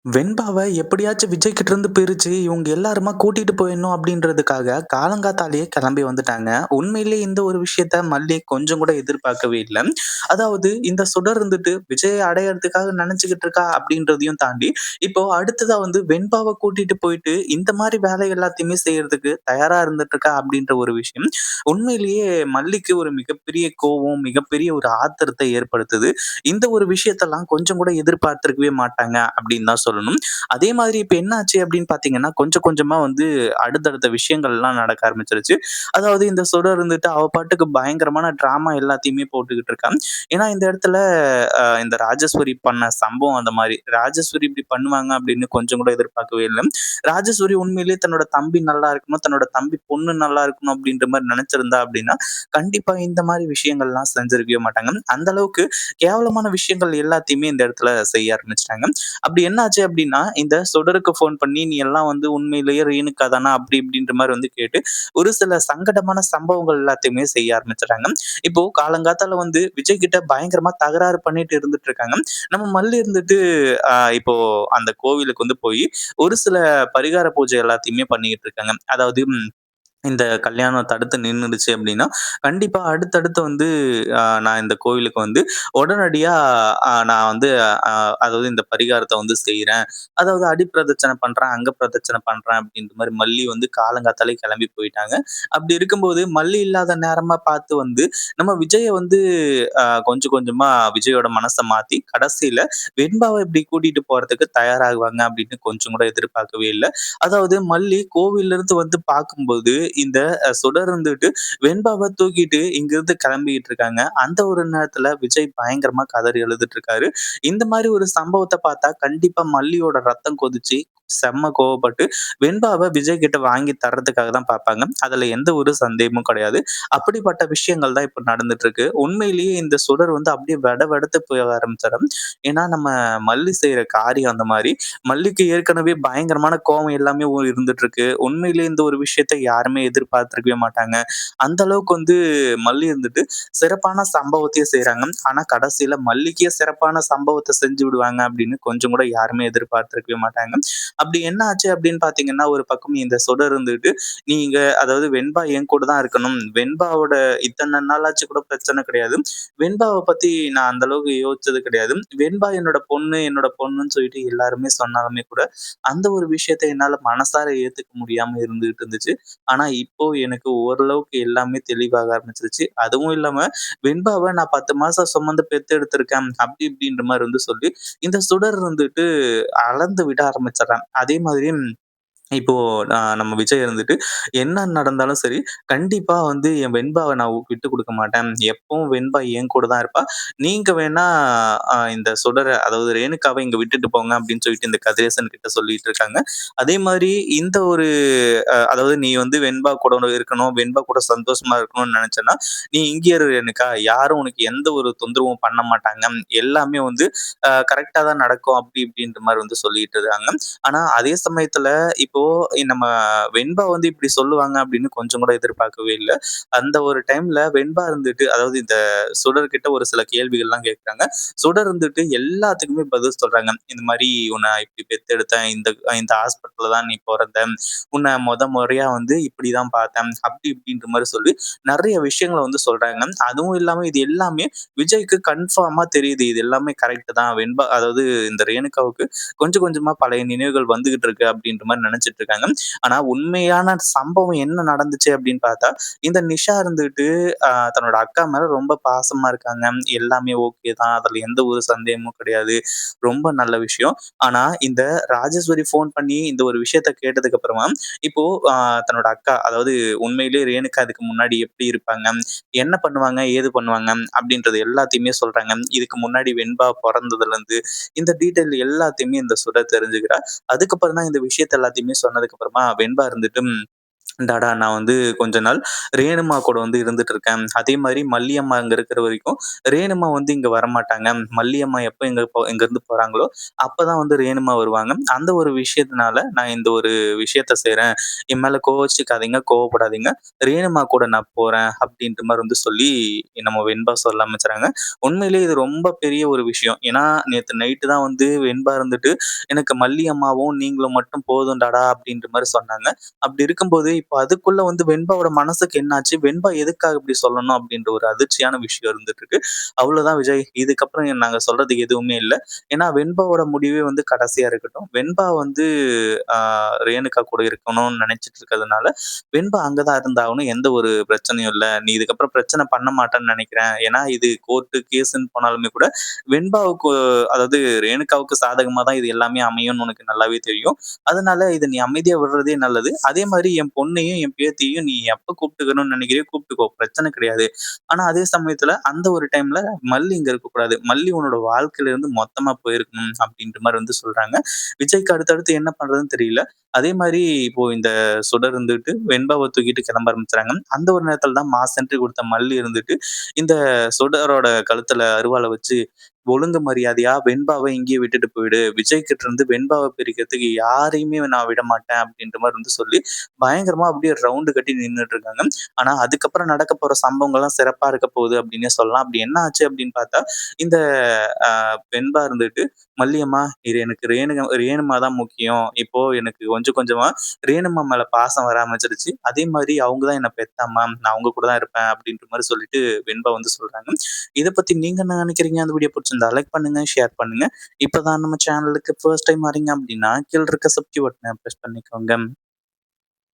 வெண்பாவ எப்படியாச்சும் விஜய் கிட்ட இருந்து பிரிச்சு, இவங்க எல்லாருமா கூட்டிட்டு போயிடணும் அப்படின்றதுக்காக காலங்காத்தாலேயே கிளம்பி வந்துட்டாங்க. உண்மையிலேயே இந்த ஒரு விஷயத்த மல்லி கொஞ்சம் கூட எதிர்பார்க்கவே இல்ல. அதாவது இந்த சுடர் இருந்துட்டு விஜய அடையறதுக்காக நினைச்சுக்கிட்டு இருக்கா அப்படின்றதையும் தாண்டி, இப்போ அடுத்ததா வந்து வெண்பாவ கூட்டிட்டு போயிட்டு இந்த மாரி வேலை எல்லாத்தையுமே செய்யறதுக்கு தயாரா இருந்துட்டு இருக்கா அப்படின்ற ஒரு விஷயம், உண்மையிலேயே மல்லிக்கு ஒரு மிகப்பெரிய கோவம், மிகப்பெரிய ஒரு ஆத்திரத்த ஏற்படுத்துது. இந்த ஒரு விஷயத்தெல்லாம் கொஞ்சம் கூட எதிர்பார்த்திருக்கவே மாட்டாங்க அப்படின்னு தான் சொல்லணும். அதே மாதிரி இப்ப என்ன ஆச்சு அப்படின்னு பார்த்தீங்கன்னா, கொஞ்சம் கொஞ்சமா வந்து அடுத்தடுத்த விஷயங்கள்லாம் நடக்க ஆரம்பிச்சுருச்சு. அதாவது இந்த சுடர் இருந்துட்டு அவ பாட்டுக்கு பயங்கரமான ட்ராமா எல்லாத்தையுமே போட்டுக்கிட்டு இருக்கா. ஏன்னா இந்த இடத்துல இந்த ராஜேஸ்வரி பண்ண சம்பவம் அந்த மாரி. ராஜேஸ்வரி இப்படி பண்ணுவாங்க அப்படின்னு கொஞ்சம் கூட எதிர்பார்க்கவே இல்ல. ராஜேஸ்வரி உண்மையிலேயே தன்னோட தம்பி நல்லா இருக்கணும், தன்னோட தம்பி பொண்ணு நல்லா இருக்கணும் அப்படின்ற மாரி நெனச்சிருந்தா அப்படின்னா, கண்டிப்பா இந்த மாரி விஷயங்கள்லாம் செஞ்சிருக்கவே மாட்டாங்க. அந்த அளவுக்கு கேவலமான விஷயங்கள் எல்லாத்தையுமே இந்த இடத்துல செய்ய ஆரம்பிச்சுட்டாங்க. அப்படி என்ன ஆச்சு அப்படின்னா, இந்த சுடருக்கு ஃபோன் பண்ணி, "நீ எல்லாம் வந்து உண்மையிலேயே ரேணுகா தானா?" அப்படி இப்படின்ற மாரி வந்து கேட்டு, ஒரு சில சங்கடமான சம்பவங்கள் எல்லாத்தையுமே செய்ய ஆரம்பிச்சுட்டாங்க. இப்போ காலங்காத்தால வந்து விஜய் கிட்ட பயங்கரமா தகராறு பண்ணிட்டு இருந்துட்டு இருக்காங்க. நம்ம மல்லி இருந்துட்டு இப்போ அந்த கோவிலுக்கு வந்து போயி, ஒரு சில பரிகார பூஜை எல்லாத்தையுமே பண்ணிக்கிட்டு இருக்காங்க. அதாவது இந்த கல்யாணம் தடுத்து நின்னுடுச்சு அப்படின்னா, கண்டிப்பா அடுத்தடுத்து வந்து நான் இந்த கோவிலுக்கு வந்து உடனடியா நான் வந்து அ அதாவது இந்த பரிகாரத்த வந்து செய்றேன். அதாவது அடி பிரதட்சணை பண்றேன், அங்க பிரதட்சணை பண்றேன் அப்படின்ற மாரி மல்லி வந்து காலங்காத்தாலே கிளம்பி போயிட்டாங்க. அப்படி இருக்கும்போது மல்லி இல்லாத நேரமா பார்த்து வந்து நம்ம விஜய வந்து கொஞ்சம் கொஞ்சமா விஜயோட மனச மாத்தி கடைசியில வெண்பாவ இப்படி கூட்டிட்டு போறதுக்கு தயாராகுவாங்க அப்படின்னு கொஞ்சம் கூட எதிர்பார்க்கவே இல்ல. அதாவது மல்லி கோவில்ல இருந்து வந்து பார்க்கும்போது, இந்த சுடர் இருந்துட்டு வெண்பாவ தூக்கிட்டு இங்கிருந்து கிளம்பிட்டு இருக்காங்க. அந்த ஒரு நேரத்துல விஜய் பயங்கரமா கதறி அழுதுட்டு இருக்காரு. இந்த மாரி ஒரு சம்பவத்த பார்த்தா கண்டிப்பா மல்லியோட ரத்தம் கொதிச்சு, செம்ம கோவப்பட்டு வெண்பாவ விஜய் கிட்ட வாங்கி தர்றதுக்காக தான் பார்ப்பாங்க. அதுல எந்த ஒரு சந்தேகமும் கிடையாது. அப்படிப்பட்ட விஷயங்கள் தான் இப்ப நடந்துட்டு இருக்கு. உண்மையிலேயே இந்த சுடர் வந்து அப்படியே வெடவெடத்து போக ஆரம்பிச்சாரு. ஏன்னா நம்ம மல்லி செய்ற காரியம் அந்த மாரி. மல்லிக்கு ஏற்கனவே பயங்கரமான கோவம் எல்லாமே இருந்துட்டு இருக்கு. உண்மையிலேயே இந்த ஒரு விஷயத்த யாருமே எதிர்பார்த்திருக்கவே மாட்டாங்க. அந்த அளவுக்கு வந்து மல்லி இருந்துட்டு சிறப்பான சம்பவத்தையே செய்றாங்க. ஆனா கடைசியில மல்லிக்கே சிறப்பான சம்பவத்த செஞ்சு விடுவாங்க அப்படின்னு கொஞ்சம் கூட யாருமே எதிர்பார்த்திருக்கவே மாட்டாங்க. அப்படி என்ன ஆச்சு அப்படின்னு பார்த்தீங்கன்னா, ஒரு பக்கம் இந்த சுடர் இருந்துட்டு, நீங்க அதாவது வெண்பா என் கூட தான் இருக்கணும். வெண்பாவோட இத்தன நாளாச்சு கூட பிரச்சனை கிடையாது. வெண்பாவ பத்தி நான் அந்த அளவுக்கு யோசிச்சது கிடையாது. வெண்பா என்னோட பொண்ணு, என்னோட பொண்ணுன்னு சொல்லிட்டு எல்லாருமே சொன்னாலுமே கூட, அந்த ஒரு விஷயத்த என்னால மனசார ஏத்துக்க முடியாம இருந்துகிட்டு இருந்துச்சு. ஆனா இப்போ எனக்கு ஓரளவுக்கு எல்லாமே தெளிவாக ஆரம்பிச்சுருச்சு. அதுவும் இல்லாம வெண்பாவ நான் 10 மாசம் சுமந்து பெத்தெடுத்திருக்கேன். அப்படி இப்படின்ற மாரி வந்து சொல்லி, இந்த சுடர் வந்துட்டு அளந்து விட ஆரம்பிச்சுர்றான். அதே மாதிரி இப்போ நம்ம விஜய் இருந்துட்டு, என்ன நடந்தாலும் சரி, கண்டிப்பா வந்து என் வெண்பாவ நான் விட்டுக் குடுக்க மாட்டேன். எப்பவும் வெண்பா என் கூட தான் இருப்பா. நீங்க வேணா இந்த சுடர அதாவது ரேணுகாவ இங்க விட்டுட்டு போங்க அப்படின்னு சொல்லிட்டு இந்த கதிரேசன் கிட்ட சொல்லிட்டு இருக்காங்க. அதே மாரி இந்த ஒரு அதாவது நீ வந்து வெண்பா கூட இருக்கணும், வெண்பா கூட சந்தோஷமா இருக்கணும்னு நெனச்சன்னா, நீ இங்கேயே இரு ரேணுகா. யாரும் உனக்கு எந்த ஒரு தொந்தரவும் பண்ண மாட்டாங்க. எல்லாமே வந்து கரெக்ட்டா தான் நடக்கும். அப்படி இப்படின்ற மாரி வந்து சொல்லிட்டு இருக்காங்க. ஆனா அதே சமயத்துல இப்போ நம்ம வெண்பா வந்து இப்படி சொல்லுவாங்க அப்படின்னு கொஞ்சம் கூட எதிர்பார்க்கவே இல்ல. அந்த ஒரு டைம்ல வெண்பா இருந்துட்டு அதாவது இந்த சுடர் கிட்ட ஒரு சில கேள்விகள்லாம் கேட்குறாங்க. சுடர் இருந்துட்டு எல்லாத்துக்குமே பதில் சொல்றாங்க. இந்த மாரி உன்ன இப்படி பெத்தெடுத்தேன். இந்த இந்த ஹாஸ்பிட்டல்ல தான் நீ பொறந்த. உன்ன முறையா வந்து இப்படிதான் பார்த்தேன். அப்படி இப்படின்ற மாரி சொல்லி நெறைய விஷயங்கள வந்து சொல்றாங்க. அதுவும் இல்லாம இது எல்லாமே விஜய்க்கு கன்ஃபார்மா தெரியுது. இது எல்லாமே கரெக்ட் தான். வெண்பா அதாவது இந்த ரேணுகாவுக்கு கொஞ்சம் கொஞ்சமா பழைய நினைவுகள் வந்துகிட்டு இருக்கு அப்படின்ற மாரி நெனச்சுட்டு இருக்காங்க. ஆனா உண்மையான சம்பவம் என்ன நடந்துச்சு அப்படின்னு பார்த்தா, இந்த நிஷா இருந்துட்டு தன்னோட அக்கா மேல ரொம்ப பாசமா இருக்காங்க. எல்லாமே ஓகே தான். அதுல எந்த ஒரு சந்தேகமும் கிடையாது. ரொம்ப நல்ல விஷயம். ஆனா இந்த ராஜேஸ்வரி ஃபோன் பண்ணி இந்த ஒரு விஷயத்த கேட்டதுக்கு அப்புறமா, இப்போ அ தன்னோட அக்கா அதாவது உண்மையிலேயே ரேணுகா இதுக்கு முன்னாடி எப்படி இருப்பாங்க? என்ன பண்ணுவாங்க? ஏது பண்ணுவாங்க? அப்படின்றது எல்லாத்தையுமே சொல்றாங்க. இதுக்கு முன்னாடி வெண்பா பொறந்ததுலருந்து இந்த டீட்டெயில் எல்லாத்தையுமே இந்த சுடர் தெரிஞ்சுக்கிறா. அதுக்கப்புறம் தான் இந்த விஷயத்த எல்லாத்தையுமே சொன்னதுக்கு அப்புறமா வெண்பா இருந்துட்டு டாடா நான் வந்து கொஞ்ச நாள் ரேணுமா கூட வந்து இருந்துட்டு இருக்கேன். அதே மாரி மல்லியம்மா அங்க இருக்கிற வரைக்கும், ரேணுமா வந்து இங்க வரமாட்டாங்க. மல்லியம்மா எப்ப இங்கருந்து போறாங்களோ, அப்பதான் வந்து ரேணுமா வருவாங்க. அந்த ஒரு விஷயத்தினால நான் இந்த ஒரு விஷயத்த செய்றேன். என் மேல கோவிச்சுக்காதீங்க, கோவப்படாதீங்க. ரேணுமா கூட நான் போறேன் அப்படின்ற மாரி வந்து சொல்லி நம்ம வெண்பா சொல்ல ஆரம்பிச்சுறாங்க. உண்மையிலேயே இது ரொம்ப பெரிய ஒரு விஷயம். ஏன்னா, நேத்து நைட்டு தான் வந்து வெண்பா இருந்துட்டு, எனக்கு மல்லி அம்மாவும் நீங்களும் மட்டும் போதும் டாடா அப்படின்ற மாரி சொன்னாங்க. அப்படி இருக்கும்போது, இப்ப அதுக்குள்ள வந்து வெண்பாவோட மனசுக்கு என்னாச்சு? வெண்பா எதுக்காக இப்படி சொல்லணும்? அப்படின்ற ஒரு அதிர்ச்சியான விஷயம் இருந்துட்டு இருக்கு. அவ்வளோதான் விஜய். இதுக்கப்புறம் நாங்க சொல்றதுக்கு எதுவுமே இல்ல. ஏன்னா வெண்பாவோட முடிவே வந்து கடைசியா இருக்கட்டும். வெண்பா வந்து ஆ ரேணுகா கூட இருக்கணும்னு நெனைச்சிட்டு இருக்கிறதுனால, வெண்பா அங்க தான் இருந்தாகணும். எந்த ஒரு பிரச்சனையும் இல்ல. நீ இதுக்கப்புறம் பிரச்சனை பண்ண மாட்டேன்னு நெனைக்கிறேன். ஏன்னா இது கோர்ட்டு, கேஸ்ன்னு போனாலுமே கூட வெண்பாவுக்கு அதாவது ரேணுகாவுக்கு சாதகமா தான் இது எல்லாமே அமையும்னு உனக்கு நல்லாவே தெரியும். அதனால இத நீ அமைதியா விடுறதே நல்லது. அதே மாரி என் பொண்ணையும், என் பேத்தியையும் நீ எப்ப கூப்பிட்டுக்கணும்னு நெனைக்கிறியோ கூப்பிட்டுக்கோ. பிரச்சனை கிடையாது. ஆனா அதே சமயத்துல அந்த ஒரு டைம்ல மல்லி இங்க இருக்கக்கூடாது. மல்லி உன்னோட வாழ்க்கையில இருந்து மொத்தமா போயிருக்கணும் அப்படின்ற மாரி வந்து சொல்றாங்க. விஜய்க்கு அடுத்தடுத்து என்ன பண்றதுன்னு தெரியல. அதே மாரி இப்போ இந்த சுடர் இருந்துட்டு வெண்பாவ தூக்கிட்டு கிளம்ப ஆரம்பிச்சுறாங்க. அந்த ஒரு நேரத்துல தான் மாஸ் என்ட்ரி குடுத்த மல்லி இருந்துட்டு, இந்த சுடரோட கழுத்துல அருவாள வச்சு ஒழுங்கு மரியாதையா வெண்பாவ இங்கேயே விட்டுட்டு போயிடு. விஜய் கிட்ட இருந்து வெண்பாவ பிரிக்கிறதுக்கு யாரையுமே நான் விடமாட்டேன் அப்படின்ற மாரி வந்து சொல்லி, பயங்கரமா அப்படியே ரவுண்டு கட்டி நின்னுட்டு இருக்காங்க. ஆனா அதுக்கப்புறம் நடக்க போற சம்பவங்கள்லாம் சிறப்பா இருக்க போகுது அப்படின்னே சொல்லலாம். அப்படி என்ன ஆச்சு அப்படின்னு பார்த்தா, இந்த அ வெண்பா இருந்துட்டு, "மல்லியம்மா இது எனக்கு ரேணுமா தான் முக்கியம். இப்போ எனக்கு கொஞ்சம் கொஞ்சமா ரேணுமா மேல பாசம் வர ஆரம்பிச்சிருச்சு. அதே மாரி அவங்க தான் என்ன பெத்த அம்மா. நான் அவங்க கூட தான் இருப்பேன்." அப்படின்ற மாரி சொல்லிட்டு வெண்பா வந்து சொல்றாங்க. இத பத்தி நீங்க என்ன நினைக்கிறீங்க? அந்த வீடியோ புடிச்சிருந்தா லைக் பண்ணுங்க, ஷேர் பண்ணுங்க. இப்பதான் நம்ம சேனலுக்கு ஃபர்ஸ்ட் டைம் வரீங்க அப்படின்னா, கீழ இருக்க சப்ஸ்கிரைப் பட்டன பிரஸ் பண்ணிக்கோங்க.